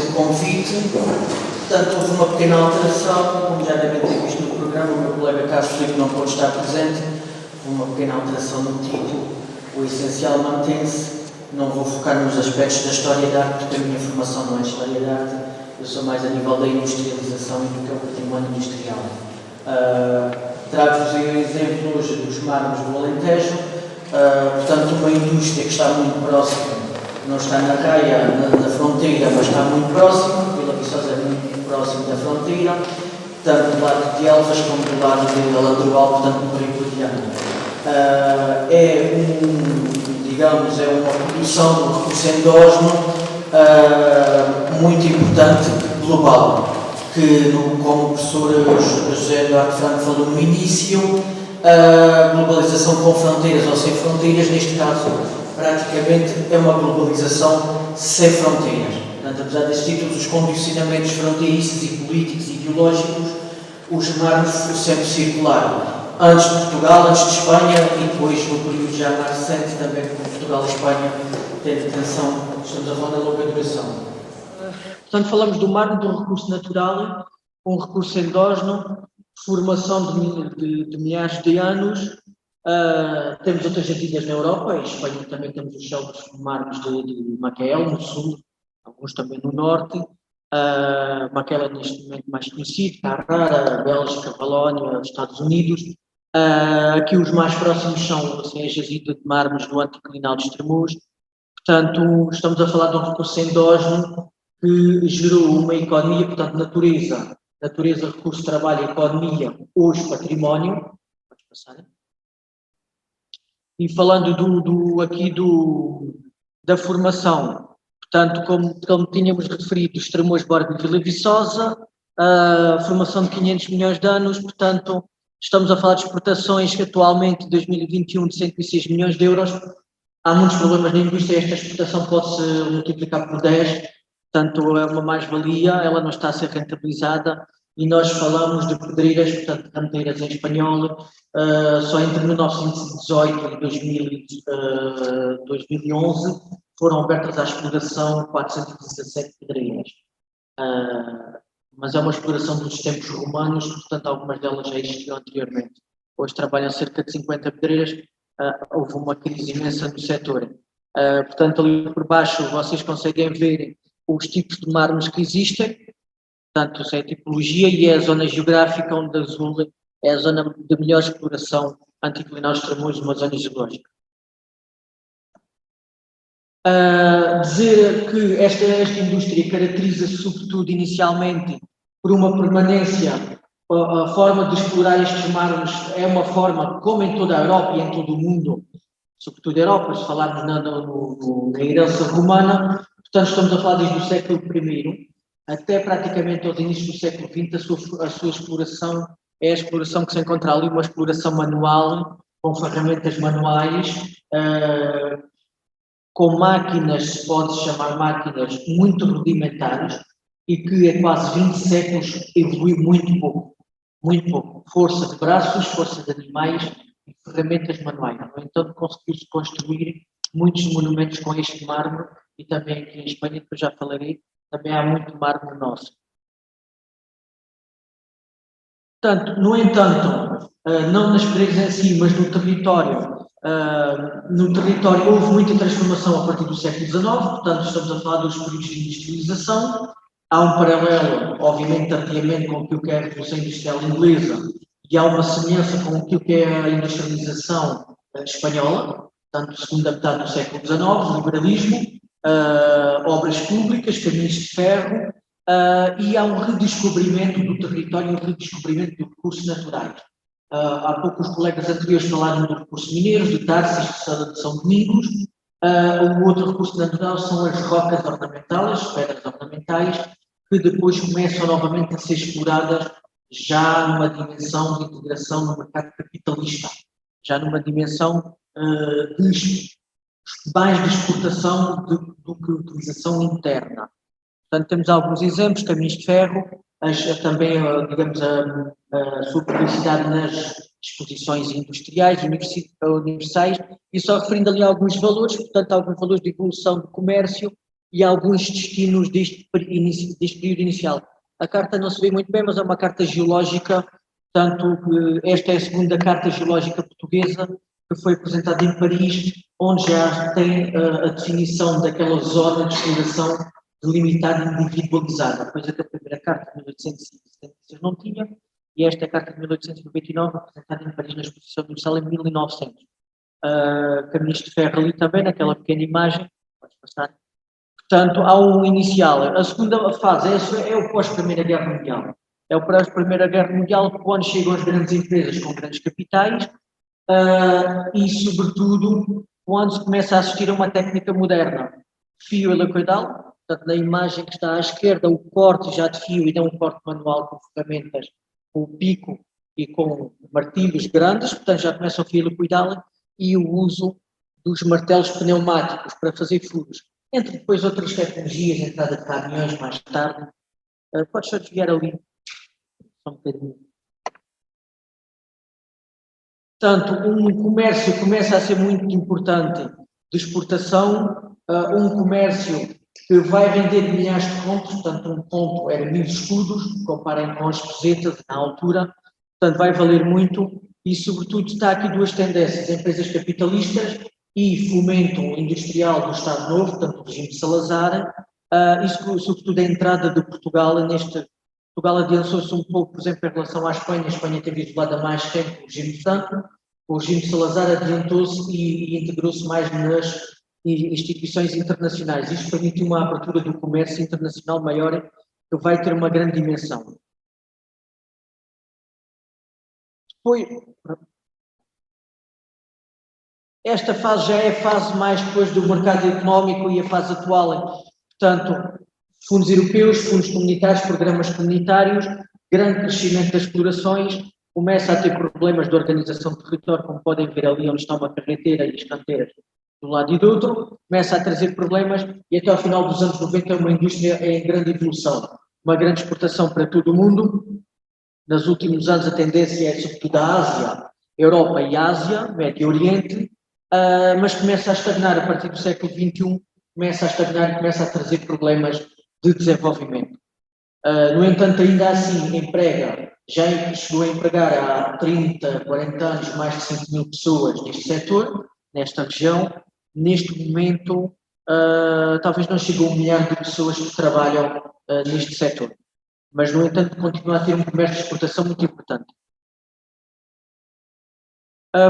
o convite. Portanto, houve uma pequena alteração, como já devem ter visto no programa, o meu colega Carlos Filipe não pôde estar presente, houve uma pequena alteração no título, o essencial mantém-se. Não vou focar nos aspectos da história da arte, porque a minha formação não é história da arte, eu sou mais a nível da industrialização e do que é o património industrial. Trago-vos exemplos dos mármores do Alentejo, portanto, uma indústria que está muito próxima, não está na raia da fronteira, mas está muito próximo. Vila Viçosa é muito próximo da fronteira, tanto do lado de Elvas como do lado de Alandroal, portanto, no Rio Guadiana. Digamos, é uma produção de recurso endógeno muito importante, global, que, como o professor José Eduardo Franco falou no início, a globalização com fronteiras ou sem fronteiras, neste caso, praticamente é uma globalização sem fronteiras. Portanto, apesar de existir todos os condicionamentos fronteiriços e políticos e ideológicos, os mármores foram sempre circular. Antes de Portugal, antes de Espanha e depois, no período já mais recente, também com Portugal e Espanha, teve atenção, estamos a falar da longa duração. Portanto, falamos do mármore, de um recurso natural, um recurso endógeno, formação de milhares de anos. Temos outras antigas na Europa, em Espanha também temos os célebres mármores de Macael, no sul, alguns também no norte. Macael é neste momento mais conhecido, Carrara, Bélgica, Valónia, Estados Unidos. Aqui os mais próximos são assim, a jazida de mármores do Anticlinal de Estremoz. Portanto, estamos a falar de um recurso endógeno que gerou uma economia, portanto, natureza, recurso, trabalho, economia, hoje património. Pode passar. E falando da formação, portanto, como tínhamos referido, os Estremoz, Borba e Vila Viçosa, formação de 500 milhões de anos, portanto, estamos a falar de exportações que atualmente, em 2021, de 106 milhões de euros. Há muitos problemas na indústria, esta exportação pode-se multiplicar por 10, portanto, é uma mais-valia, ela não está a ser rentabilizada, e nós falamos de pedreiras, portanto, canteiras em espanhol, só entre 1918 e 2011 foram abertas à exploração 417 pedreiras. Mas é uma exploração dos tempos romanos, portanto, algumas delas já existiam anteriormente. Hoje trabalham cerca de 50 pedreiras, houve uma crise imensa no setor. Portanto, ali por baixo vocês conseguem ver os tipos de mármores que existem, portanto, é a tipologia e é a zona geográfica onde azul é a zona de melhor exploração anticlinal de Estremoz, uma zona geológica. Dizer que esta indústria caracteriza-se sobretudo inicialmente por uma permanência, a forma de explorar estes mármores é uma forma, como em toda a Europa e em todo o mundo, sobretudo a Europa, se falarmos na herança romana, portanto estamos a falar desde o século I até praticamente aos inícios do século XX, a sua exploração é a exploração que se encontra ali, uma exploração manual, com ferramentas manuais, com máquinas, se pode chamar máquinas muito rudimentares, e que há quase 20 séculos evoluiu muito pouco. Força de braços, força de animais e ferramentas manuais. No entanto, conseguiu-se construir muitos monumentos com este mármore, e também aqui em Espanha, que eu já falarei, também há muito mármore nosso. Portanto, no entanto, não nas pedreiras em si, mas no território houve muita transformação a partir do século XIX, portanto estamos a falar dos períodos de industrialização. Há um paralelo, obviamente, tardiamente com aquilo que é a Revolução Industrial Inglesa, e há uma semelhança com aquilo que é a industrialização espanhola, portanto, segunda metade do século XIX, liberalismo, obras públicas, caminhos de ferro, e há um redescobrimento do território, um redescobrimento de recursos naturais. Há pouco os colegas anteriores falaram do recurso mineiro, de Tarsis, de São Domingos. O outro recurso natural são as rocas ornamentais, as pedras ornamentais, que depois começam novamente a ser exploradas já numa dimensão de integração no mercado capitalista, já numa dimensão mais de exportação do que utilização interna. Portanto, temos alguns exemplos, caminhos de ferro, também, digamos, a sua publicidade nas exposições industriais, universais, e só referindo ali alguns valores, portanto, alguns valores de evolução do comércio, e alguns destinos deste período inicial. A carta não se vê muito bem, mas é uma carta geológica, tanto que esta é a segunda carta geológica portuguesa que foi apresentada em Paris, onde já tem a definição daquela zona de exploração delimitada e individualizada, coisa que a primeira carta de 1876 não tinha, e esta é a carta de 1899, apresentada em Paris na Exposição Universal em 1900. Caminhos de ferro ali também, naquela pequena imagem, pode passar. Portanto, há um inicial. A segunda fase é o pós-Primeira Guerra Mundial. É o pós-Primeira Guerra Mundial, quando chegam as grandes empresas com grandes capitais e, sobretudo, quando se começa a assistir a uma técnica moderna. Fio helicoidal, portanto, na imagem que está à esquerda, o corte já de fio, e não um corte manual com ferramentas, com pico e com martilhos grandes, portanto, já começa o fio helicoidal, e o uso dos martelos pneumáticos para fazer furos. Entre depois outras tecnologias, entrada de caminhões mais tarde. Podes só desviar ali, só um bocadinho. Portanto, um comércio começa a ser muito importante de exportação, um comércio que vai render milhares de contos, portanto, um conto era 1000 escudos, comparem com as pesetas na altura, portanto, vai valer muito e, sobretudo, está aqui duas tendências, empresas capitalistas e fomento industrial do Estado Novo, portanto, o regime de Salazar, e, sobretudo, a entrada de Portugal neste. Portugal adiançou-se um pouco, por exemplo, em relação à Espanha. A Espanha teve isolado há mais tempo o regime de Franco. O regime de Salazar adiantou-se e integrou-se mais nas instituições internacionais. Isto permitiu uma abertura do comércio internacional maior, que vai ter uma grande dimensão. Esta fase já é a fase mais depois do mercado económico e a fase atual, portanto, fundos europeus, fundos comunitários, programas comunitários, grande crescimento das explorações, começa a ter problemas de organização do território, como podem ver ali onde está uma carreteira e as canteiras de um lado e do outro, começa a trazer problemas e até ao final dos anos 90 é uma indústria em grande evolução, uma grande exportação para todo o mundo. Nos últimos anos a tendência é sobretudo a Ásia, Europa e Ásia, Médio Oriente, mas começa a estagnar a partir do século XXI, começa a estagnar e começa a trazer problemas de desenvolvimento. No entanto, ainda assim, emprega, já chegou a empregar há 30, 40 anos mais de 5.000 pessoas neste setor, nesta região. Neste momento, talvez não chegue a 1 milhar de pessoas que trabalham neste setor. Mas, no entanto, continua a ter um comércio de exportação muito importante.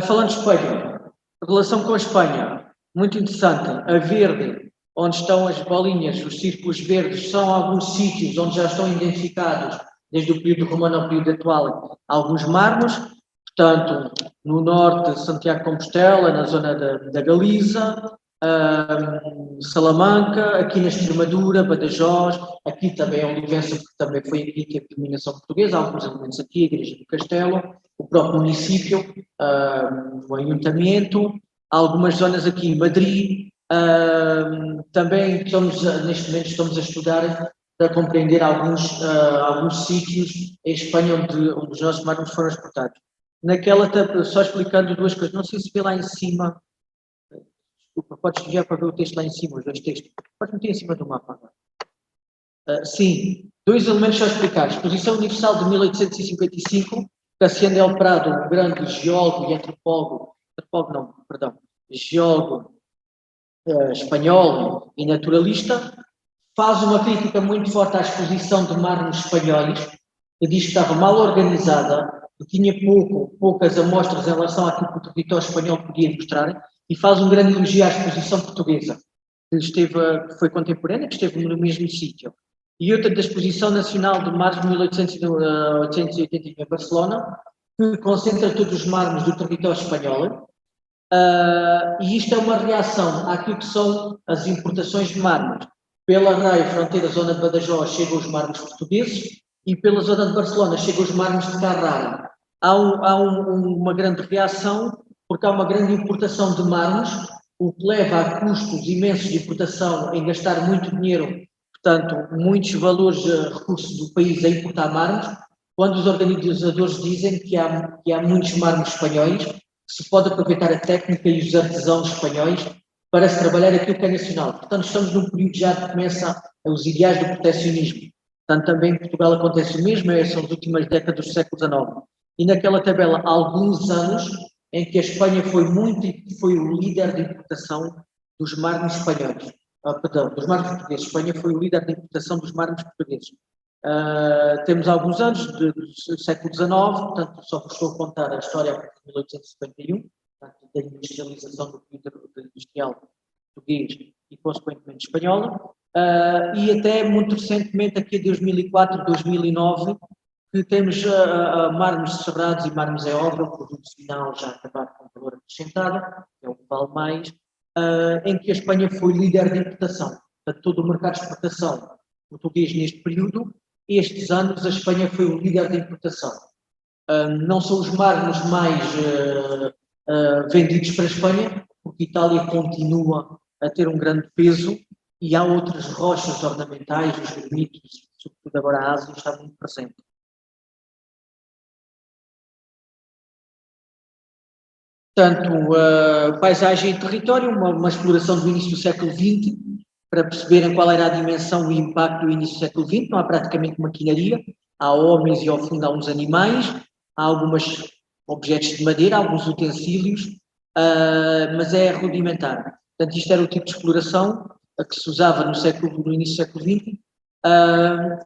Falando de Espanha, a relação com a Espanha, muito interessante. A verde, onde estão as bolinhas, os círculos verdes, são alguns sítios onde já estão identificados, desde o período romano ao período atual, alguns mármores. Portanto, no norte, Santiago de Compostela, na zona da Galiza, Salamanca, aqui na Extremadura, Badajoz, aqui também é Olivença, porque também foi aqui que a dominação portuguesa, alguns elementos aqui, a Igreja do Castelo, o próprio município, o Ayuntamento, algumas zonas aqui em Madrid, também neste momento estamos a estudar para compreender alguns sítios em Espanha onde os nossos mármores foram exportados. Naquela, só explicando duas coisas, não sei se vê lá em cima. Desculpa, podes enviar para ver o texto lá em cima, os dois textos. Podes meter em cima do mapa agora. Sim, dois elementos só a explicar. Exposição Universal de 1855, Cassiano del Prado, um grande geólogo e antropólogo geólogo espanhol e naturalista, faz uma crítica muito forte à exposição de mármores espanhóis, que diz que estava mal organizada, que tinha poucas amostras em relação àquilo que o território espanhol podia mostrar, e faz um grande elogio à exposição portuguesa, que foi contemporânea, que esteve no mesmo sítio. E outra da Exposição Nacional de Mármores de 1880 em Barcelona, que concentra todos os mármores do território espanhol, e isto é uma reação àquilo que são as importações de mármores. Pela Raia, fronteira, zona de Badajoz, chegam os mármores portugueses, e pela zona de Barcelona chegam os mármores de Carrara. Há uma grande reação, porque há uma grande importação de mármores, o que leva a custos imensos de importação, em gastar muito dinheiro, portanto, muitos valores, recursos do país a importar mármores, quando os organizadores dizem que há muitos mármores espanhóis, que se pode aproveitar a técnica e os artesãos espanhóis para se trabalhar aquilo que é nacional. Portanto, estamos num período já que começa os ideais do proteccionismo. Portanto, também em Portugal acontece o mesmo, são as últimas décadas do século XIX. E naquela tabela, há alguns anos em que a Espanha foi o líder de importação dos mármores espanhóis. Perdão, dos mármores portugueses. A Espanha foi o líder de importação dos mármores portugueses. Temos alguns anos do século XIX, portanto, só vos estou a contar a história a partir de 1851, portanto, da industrialização do período industrial português e, consequentemente, espanhola, e até muito recentemente, aqui em 2004, 2009, que temos mármores cerrados e mármores em obra, o produto final já acabado com valor acrescentado, que é o que vale mais, em que a Espanha foi líder de importação. Portanto, todo o mercado de exportação português neste período, estes anos a Espanha foi o líder de importação. Não são os mármores mais vendidos para a Espanha, porque a Itália continua a ter um grande peso e há outras rochas ornamentais, os granitos, sobretudo agora a Ásia, está muito presente. Portanto, paisagem e território, uma exploração do início do século XX, para perceberem qual era a dimensão e o impacto do início do século XX. Não há praticamente maquinaria, há homens e ao fundo há uns animais, há alguns objetos de madeira, alguns utensílios, mas é rudimentar. Portanto, isto era o tipo de exploração a que se usava no início do século XX.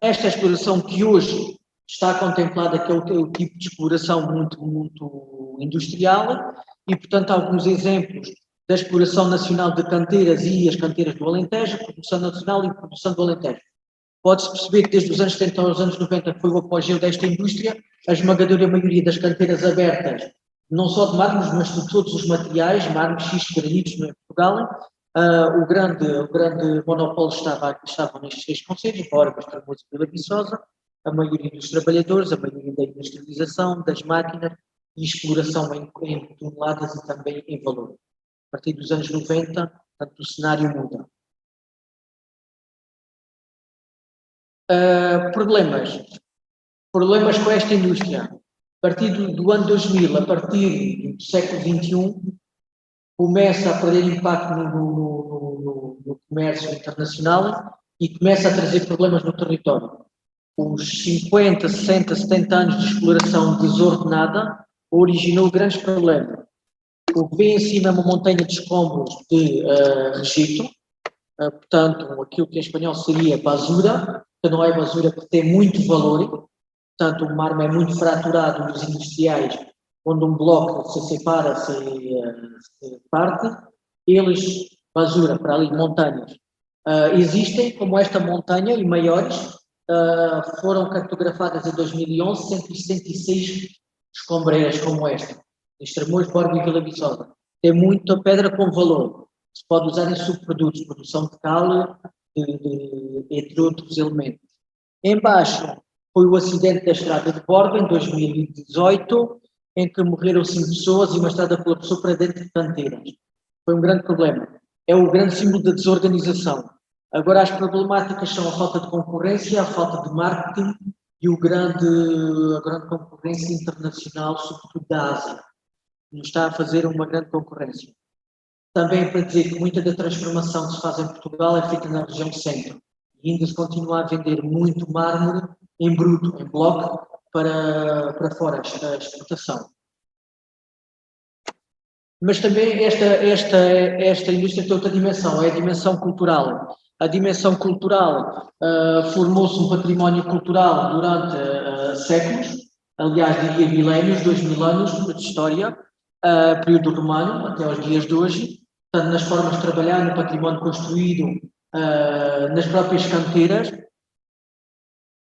Esta exploração que hoje está contemplada, que é o tipo de exploração muito industrial, e, portanto, alguns exemplos da exploração nacional de canteiras e as canteiras do Alentejo, produção nacional e produção do Alentejo. Pode-se perceber que desde os anos 70 aos anos 90 foi o apogeu desta indústria, a esmagadora maioria das canteiras abertas, não só de mármores, mas de todos os materiais, mármores, xistos, granitos, no Portugal. O grande monopólio estava nestes 6 concelhos, Borba, Estremoz e Vila Viçosa, a maioria dos trabalhadores, a maioria da industrialização, das máquinas e exploração em toneladas e também em valor. A partir dos anos 90, portanto, o cenário muda. Problemas com esta indústria. A partir do ano 2000, a partir do século XXI, começa a perder impacto no comércio internacional e começa a trazer problemas no território. Os 50, 60, 70 anos de exploração desordenada originou grandes problemas. O que vem em cima é uma montanha de escombros de registro, portanto, aquilo que em espanhol seria basura, que não é basura porque tem muito valor, portanto, o mármore é muito fraturado nos industriais, quando um bloco se separa, se parte, eles, basura para ali, montanhas, existem como esta montanha e maiores, foram cartografadas em 2011 166 escombreiras como esta, em Estremoz, Borba e Vila Viçosa. Tem muita pedra com valor, se pode usar em subprodutos, produção de cal, entre outros elementos. Embaixo foi o acidente da estrada de Borba, em 2018, em que morreram 5 pessoas e uma estrada colapsou para dentro de canteiras. Foi um grande problema. É o grande símbolo da desorganização. Agora as problemáticas são a falta de concorrência, a falta de marketing e a grande concorrência internacional, sobretudo da Ásia. Nos está a fazer uma grande concorrência. Também para dizer que muita da transformação que se faz em Portugal é feita na região centro. E ainda se continua a vender muito mármore em bruto, em bloco, para fora, a exportação. Mas também esta indústria tem outra dimensão, é a dimensão cultural. A dimensão cultural formou-se um património cultural durante séculos, aliás, diria milénios, 2000 anos de história, período romano, até aos dias de hoje, portanto, nas formas de trabalhar, no património construído, nas próprias canteiras,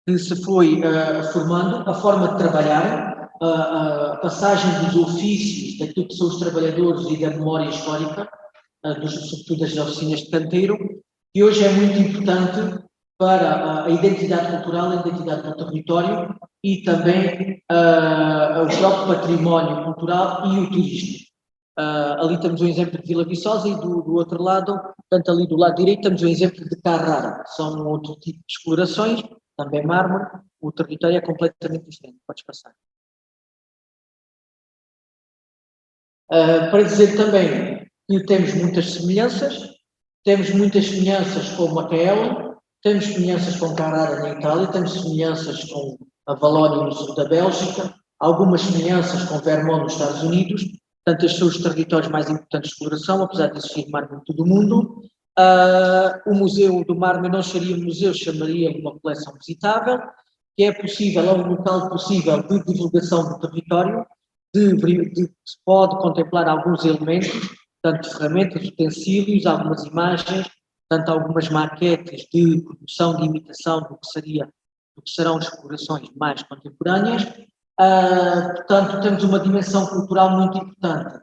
que se foi formando, a forma de trabalhar, a passagem dos ofícios, daquilo que são os trabalhadores e da memória histórica, sobretudo das oficinas de canteiro, que hoje é muito importante para a identidade cultural, a identidade do território e também o próprio património cultural e o turismo. Ali temos um exemplo de Vila Viçosa e do outro lado, portanto ali do lado direito, temos um exemplo de Carrara, que são outro tipo de explorações, também mármore, o território é completamente diferente. Podes passar. Para dizer também que temos muitas semelhanças com Macael, temos semelhanças com Carrara na Itália, temos semelhanças com a Valónia no sul da Bélgica, algumas semelhanças com Vermont nos Estados Unidos, portanto, estes são os territórios mais importantes de exploração, apesar de existir mármore em todo o mundo. O Museu do Mármore não seria um museu, chamaria uma coleção visitável, que é possível, é um local possível de divulgação do território, se pode contemplar alguns elementos, tanto ferramentas, utensílios, algumas imagens, tanto algumas maquetes de produção, de imitação do que serão explorações mais contemporâneas. Portanto, temos uma dimensão cultural muito importante.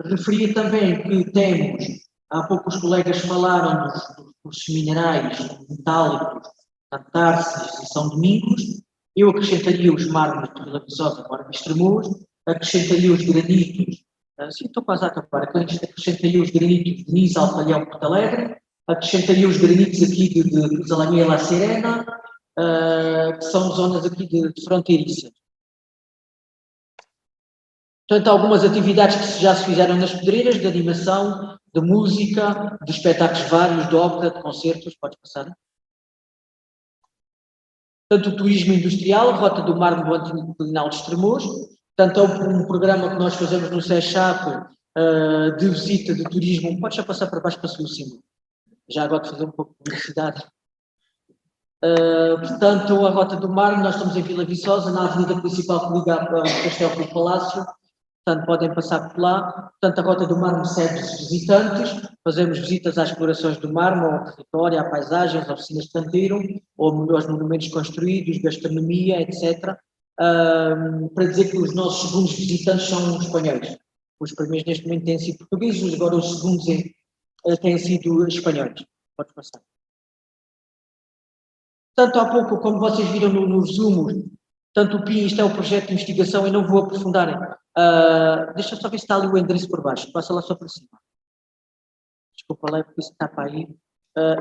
Referia também que temos, há pouco os colegas falaram dos recursos minerais metálicos, Tarsis e São Domingos, eu acrescentaria os mármores de Vila Viçosa, Mármore Estremoz, acrescentaria os granitos, sim, estou quase a acabar, acrescentaria os granitos de Niza, Alfalhão, Porto Alegre, acrescentaria os granitos aqui de Zalamia e La Serena, que são zonas aqui de fronteiriças. Portanto, algumas atividades que já se fizeram nas pedreiras, de animação, de música, de espetáculos vários, de ópera, de concertos, podes passar. Portanto, o turismo industrial, Rota do Mar no Anticlinal de Estremoz, portanto, é um programa que nós fazemos no SECHAP de visita de turismo, podes já passar para baixo para o símbolo, já agora de fazer um pouco de publicidade. Portanto, a Rota do Mar, nós estamos em Vila Viçosa, na avenida principal que liga ao Castelo do Palácio, portanto, podem passar por lá. Portanto, a Rota do Mar recebe visitantes, fazemos visitas às explorações do mar, ao território, à paisagem, às oficinas de canteiro, ou aos monumentos construídos, gastronomia, etc. Para dizer que os nossos segundos visitantes são espanhóis. Os primeiros neste momento têm sido portugueses, agora os segundos têm sido espanhóis. Pode passar. Portanto, há pouco, como vocês viram no resumo, tanto o PIN, isto é um projeto de investigação, eu não vou aprofundar. Deixa eu só ver se está ali o endereço por baixo, passa lá só para cima. Desculpa lá, porque isso está para aí.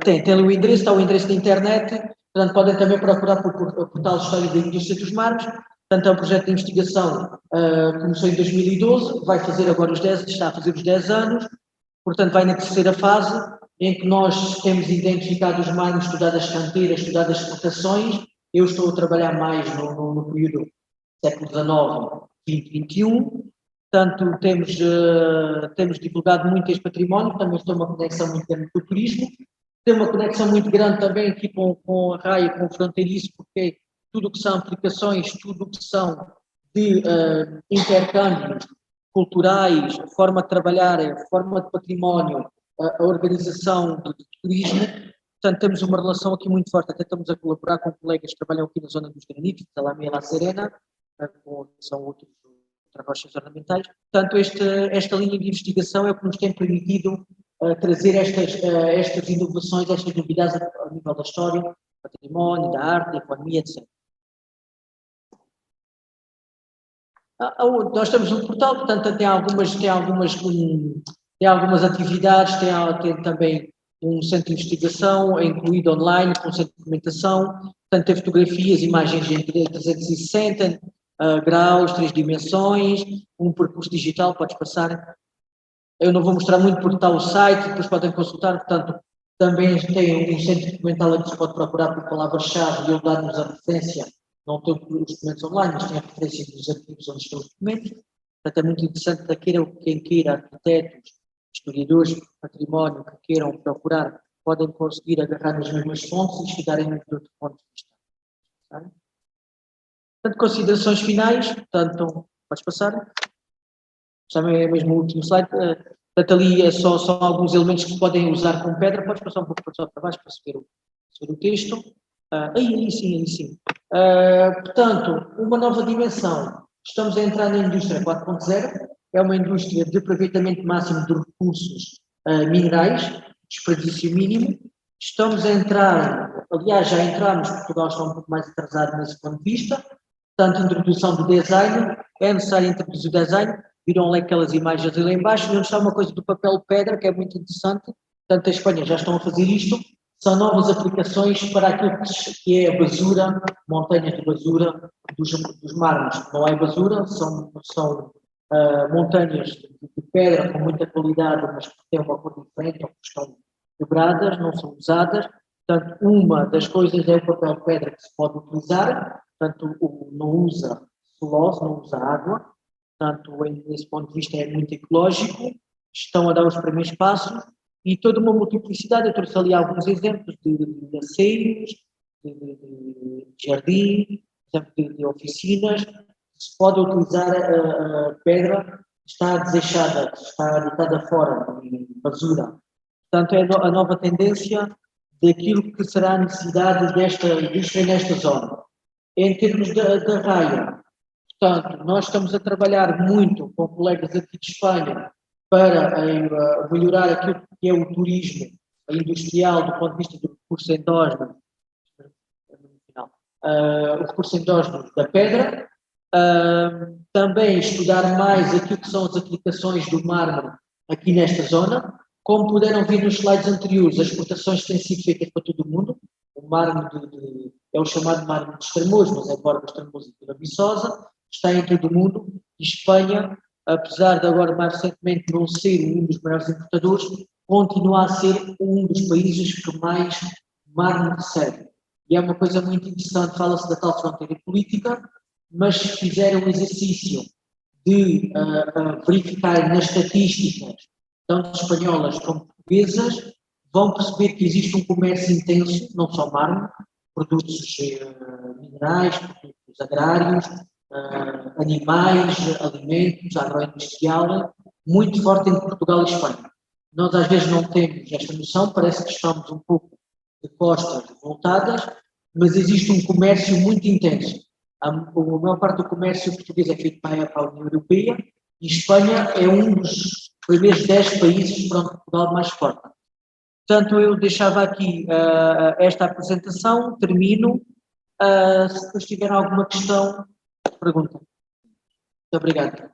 Tem ali o endereço, está o endereço da internet, portanto podem também procurar por portal de História da Indústria dos Mármores. Portanto, é um projeto de investigação, começou em 2012, vai fazer agora está a fazer os 10 anos, portanto vai na terceira fase, em que nós temos identificado os mármores, estudado as canteiras, estudado as exportações. Eu estou a trabalhar mais no período século XIX, XX, XXI. Portanto, temos divulgado muito este património, também tem uma conexão muito grande com o turismo. Tem uma conexão muito grande também aqui com a raia, com o fronteiriço, porque tudo o que são aplicações, tudo o que são de intercâmbios culturais, forma de trabalhar, forma de património, a organização do turismo. Portanto, temos uma relação aqui muito forte, até estamos a colaborar com colegas que trabalham aqui na zona dos granitos, da Lamia La Serena, que são outras rochas ornamentais. Portanto, esta linha de investigação é o que nos tem permitido trazer estas inovações, estas novidades a nível da história, do património, da arte, da economia, etc. Nós temos um portal, portanto, tem algumas atividades, tem também um centro de investigação, incluído online, com centro de documentação, portanto, tem fotografias, imagens em 360 graus, 3 dimensões, um percurso digital, podes passar. Eu não vou mostrar muito porque está o site, depois podem consultar, portanto, também tem um centro documental em que se pode procurar por palavra-chave e ele dá-nos a referência, não todos os documentos online, mas tem a referência dos arquivos onde estão os documentos. Portanto, é muito interessante para quem queira, arquitetos, historiadores, património, que queiram procurar, podem conseguir agarrar nas mesmas fontes e estudarem de outro ponto de vista. Tá? Portanto, considerações finais, portanto, podes passar. Também é mesmo o último slide. Portanto, ali é só alguns elementos que podem usar com pedra. Podes passar um pouco para baixo para se ver o texto. Aí sim. Portanto, uma nova dimensão. Estamos a entrar na indústria 4.0. É uma indústria de aproveitamento máximo de recursos minerais, desperdício mínimo. Estamos a entrar, aliás, já entramos, Portugal está um pouco mais atrasado nesse ponto de vista. Portanto, introdução do design. É necessário introduzir o design. Viram lá aquelas imagens ali embaixo, onde está uma coisa do papel pedra, que é muito interessante. Portanto, a Espanha já estão a fazer isto. São novas aplicações para aquilo que é a basura, montanhas de basura dos mármores. Não é basura, são montanhas de pedra com muita qualidade, mas que têm uma cor diferente ou que estão quebradas, não são usadas. Portanto, uma das coisas é o papel de pedra que se pode utilizar, portanto, não usa celulose, não usa água, portanto, nesse ponto de vista é muito ecológico, estão a dar os primeiros passos e toda uma multiplicidade. Eu trouxe ali alguns exemplos de aceiros, de jardim, de oficinas, se pode utilizar a pedra, está desechada, está deitada fora, em basura. Portanto, é a nova tendência daquilo que será a necessidade desta indústria nesta zona. Em termos da raia, portanto, nós estamos a trabalhar muito com colegas aqui de Espanha para melhorar aquilo que é o turismo industrial do ponto de vista do recurso endógeno, o recurso endógeno da pedra, também estudar mais aquilo que são as aplicações do mármore aqui nesta zona. Como puderam ver nos slides anteriores, as exportações têm sido feitas para todo o mundo. O mármore é o chamado mármore de Estremoz, mas é de Borba Estremoz e Vila Viçosa, está em todo o mundo. E Espanha, apesar de agora mais recentemente não ser um dos maiores importadores, continua a ser um dos países que mais mármore recebe. E é uma coisa muito interessante, fala-se da tal fronteira política, mas se fizer um exercício de verificar nas estatísticas, tanto espanholas como portuguesas, vão perceber que existe um comércio intenso, não só mármore, produtos minerais, produtos agrários, animais, alimentos, agroindustrial, muito forte entre Portugal e Espanha. Nós às vezes não temos esta noção, parece que estamos um pouco de costas voltadas, mas existe um comércio muito intenso. A maior parte do comércio português é feito para a União Europeia e Espanha é um dos primeiros 10 países para onde Portugal mais exporta. Portanto, eu deixava aqui esta apresentação, termino. Se depois tiver alguma questão, pergunta. Muito obrigado.